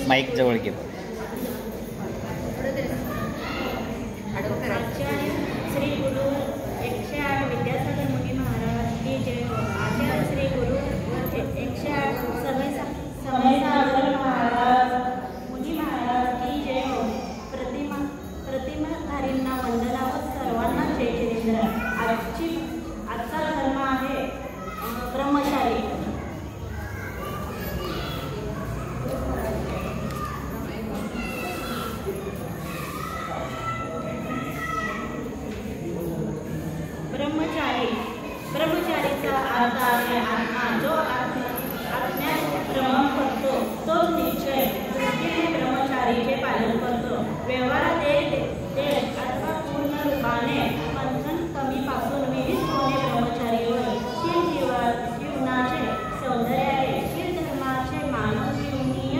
Mic जवळ घे. श्री गुरु 108 विद्यासागर मुनी महाराज की जय हो. आचार्य श्री गुरु 108 समय महाराज मुनी महाराज की जय हो. प्रतिमाधारींना वंदना व सर्वांना जय जितेंद्र. आजचा धर्म आहे ब्रह्मचारी. ब्रह्मचारीचा अर्थ आहे आत्मा, जो आज्ञात भ्रमण करतो तोच निश्चय दृष्टीने ब्रह्मचारीचे पालन करतो. व्यवहारात एक अथवा पूर्ण रूपाने बंधन कमीपासून विहित होणे ब्रह्मचारी होय. शील जीवनाचे सौंदर्य आहे. शील धर्माचे मानव जीवनीय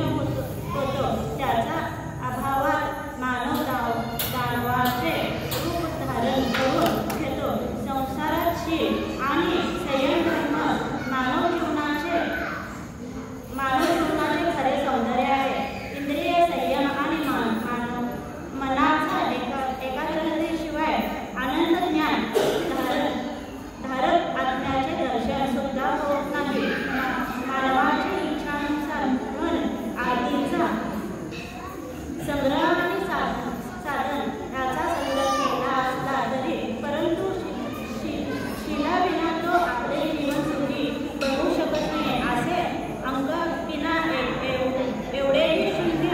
होतो. त्याचा अभावात मानव दानवाचे रूप धारण करून घेतो. संसारात शील आणि संयम धर्म मानव जीवनाचे खरे सौंदर्य आहे. इंद्रिय संयम आणि मनाचा एकाग्रतेशिवाय आनंद ज्ञान धारक आत्म्याचे दर्शन सुद्धा होत नाही. मानवाची इच्छानुसार मन आदींचा संग्रह आणि साधन याचा संग्रह केला असला तरी परंतु शीलाविना तो आपले जीवन सुखी बनवू शकत नाही. असे अंग विना एवढेही शून्य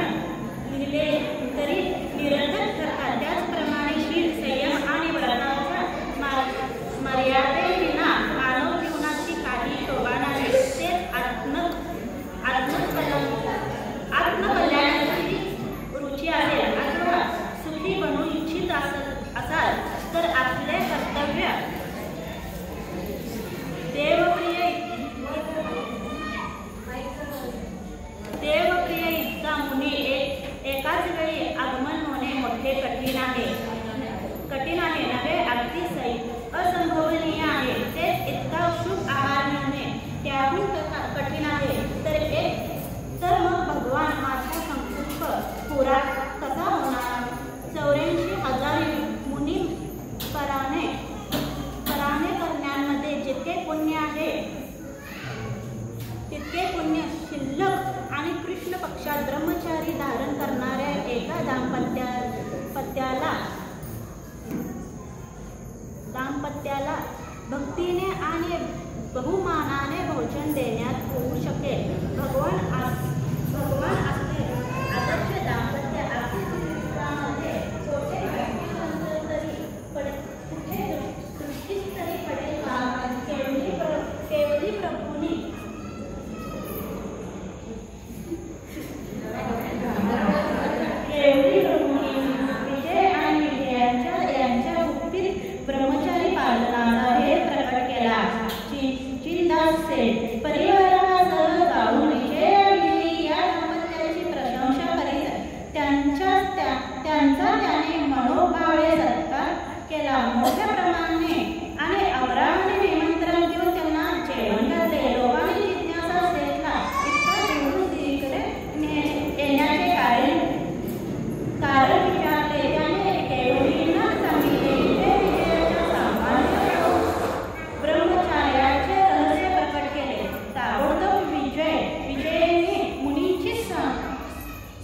लिहिले तरी निरर्थक ठरतात. त्याचप्रमाणे शील संयम आणि व्रताच्या मर्यादेविना मानव जीवनाची काही शोभा नाही. तेच आत्मकल्याणाची रुची असेल अथवा सुखी बनू इच्छित असाल तर आपले कर्तव्य देवप्रिय इतका मुनी एकाच वेळी आगमन होणे मोठे कठीण आहे नव्हे, अगदी असंभवनीय आहे. तेच इतका शुभ आहार मिळणे त्याहून कठीण आहे. तर मग भगवान माझा संकल्प पुरा कसा होणार? 84,000 मुनी पराने करण्यामध्ये जितके पुण्य आहे तितके पुण्य शिल्लक आणि कृष्ण पक्षात ब्रह्मचारी धारण करणाऱ्या एका दाम्पत्याला भक्तीने आणि बहुमानाने भोजन देण्यात होऊ शकेल. भगवान असले आदर्श दाम्पत्य आपल्या छोटे कुठे दृष्टीस तरी पडेल का? केवली प्रभूंनी विजय आणि यांच्या गुप्तीत ब्रह्मचारी पालनाचा हे प्रकट केला. चिंदास सेठ परिवारासह जाऊन विजय या दाम्पत्याची प्रशंसा करीत त्यांचा त्याने मनोभावे सत्कार केला. मोठ्या प्रमाणे आणि आग्रहाने निमंत्रण देऊन त्यांना जेवण घातले. लोकांनी जिज्ञासा सेठला इतका दूर तिकडे येण्याचे कारण विचारले. त्याने केवढींना सांगितले. विजयाच्या सामान्य ब्रह्मचार्याचे रहस्य प्रकट केले. ताबडतोब विजयने मुनीची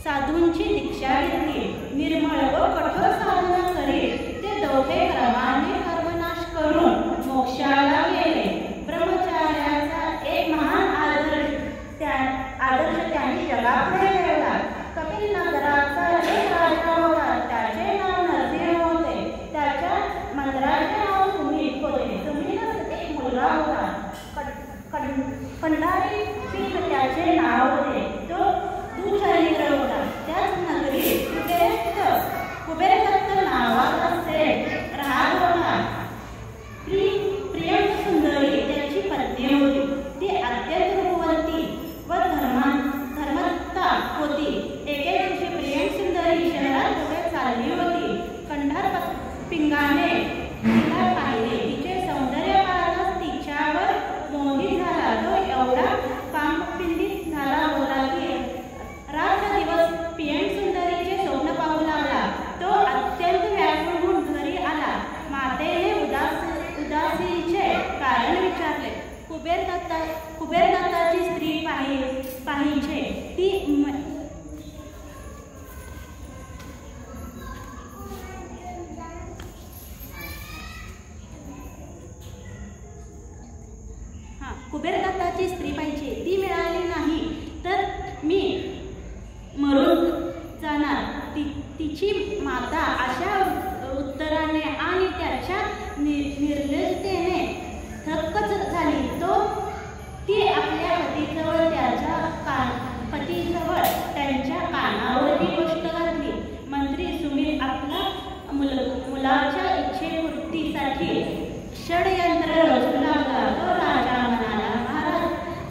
साधूंची दीक्षा घेतली. निर्मळ व कठोर साधना करीत ते दोघे क्रमाने कर्मनाश करून मोक्षाला गेले. ब्रह्मचार्याचा एक महान आदर्श त्यांनी जगापुढे ठेवला. कपिल नगराचा एक राजा होता. त्याचे नाव नरसिंह होते. त्याच्या मंदिराचे नाव सुमित होते. सुमितच एक मुलगा होता. कंडारी पीक त्याचे नाव होते. तो दुःचरित्र होता. त्याच नगरीत कुबेरदत्ताची स्त्री पाहिजे, ती मिळाली नाही तर मी मरून जाणार. तिची माता अशा उत्तराने आणि त्याच्या निर्लज्जतेने थक्कच झाली. ती आपल्या पतीजवळ त्यांच्या कानावर ही गोष्ट घातली. मंत्री सुमित आपला मुलाच्या इच्छेपूर्तीसाठी षडयंत्र रचू लागला. तो राजा म्हणाला, महाराज,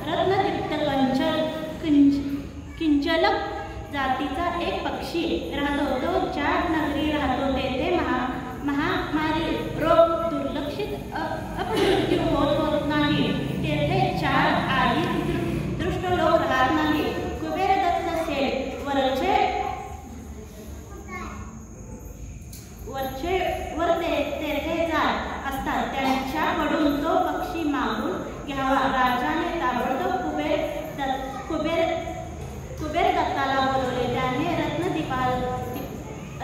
रत्नदीप्त किंचलक जातीचा एक पक्षी राहतो. तो चाट नगरी राहतो. तेथे महामारी, रोग, दुर्लक्षित अपमृत्यू होत नाही. तेथे चार आधी दृष्ट लोक राहत नाही. कुबेरदत्त सेठ वर तेथे जात असतात. त्यांच्याकडून तो पक्षी मागून घ्यावा. राजाने ताबडतोब कुबेरदत्ताला बोलवले. त्याने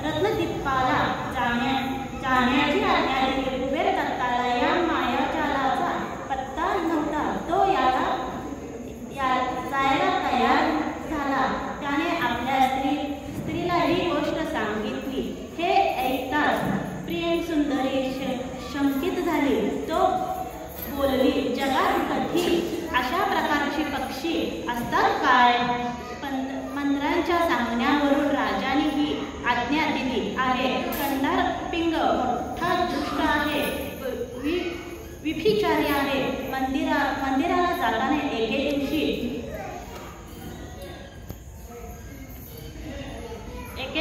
रत्नदीपाला जाण्याची आज्ञा दिली. कुबेरदत्ताला या मायाजालाचा पत्ता नव्हता. तो जायला तयार झाला. त्याने आपल्या स्त्रीला ही गोष्ट सांगितली. हे ऐकताच प्रियसुंदरी शंकित झाली. तो बोलली, जगात कधी अशा प्रकारचे पक्षी असतात काय? मंत्र्यांच्या सांगण्यावरून राजाने ही आज्ञा दिली आहे. कंडारपिंग मोठा दुष्ट आहे, विभिचारी आहे. मंदिराला जाताना एके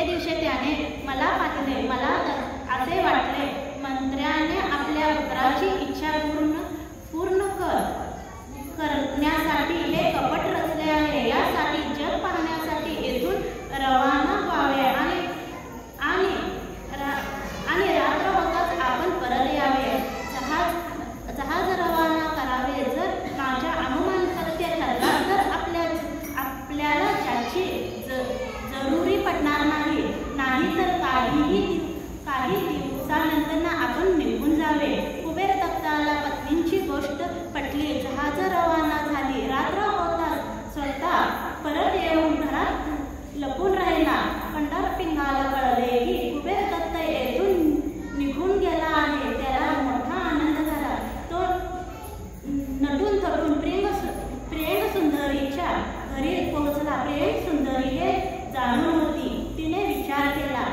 दिवशी त्याने मला पाहिले. मला असे वाटले, मंत्र्याने आपल्या पुत्राची इच्छा पूर्ण करण्यासाठी हे कपट रचले आहे. यासाठी जग पाहण्यासाठी येथून रवाना व्हावे आणि रात्र होताच आपण परत यावे. जहाज रवाना करावे. जर माझ्या अनुमान सत्य ठरला तर आपल्याला त्याची जरुरी पडणार नाही तर काही दिवसानंतर आपण निघून जावे. कुबेरदत्ताला पत्नींची गोष्ट पटली. जहाज रवाना झाली. रात्र होताच स्वतः परत येऊन घरात लपून राहिला. कंडारपिंगाला कळले की कुबेरदत्त येथून निघून गेला आहे. त्याला मोठा आनंद झाला. तो नटून थटून प्रियसुंदरीच्या घरी पोहोचला. प्रियसुंदरी हे जाणून होती. तिने विचार केला,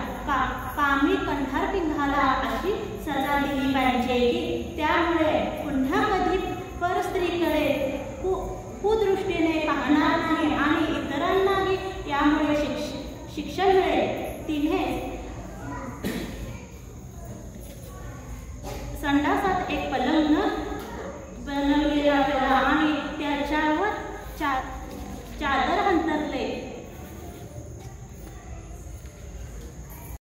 मी कंडारपिंगाला अशी सजा दिली पाहिजे की त्यामुळे पुन्हा कधी परस्त्रीकडे कुदृष्टीने पाहणार नाही आणि इतरांनाही यामुळे शिक्षण मिळेल. तिने संडासात एक पलंग बनवला.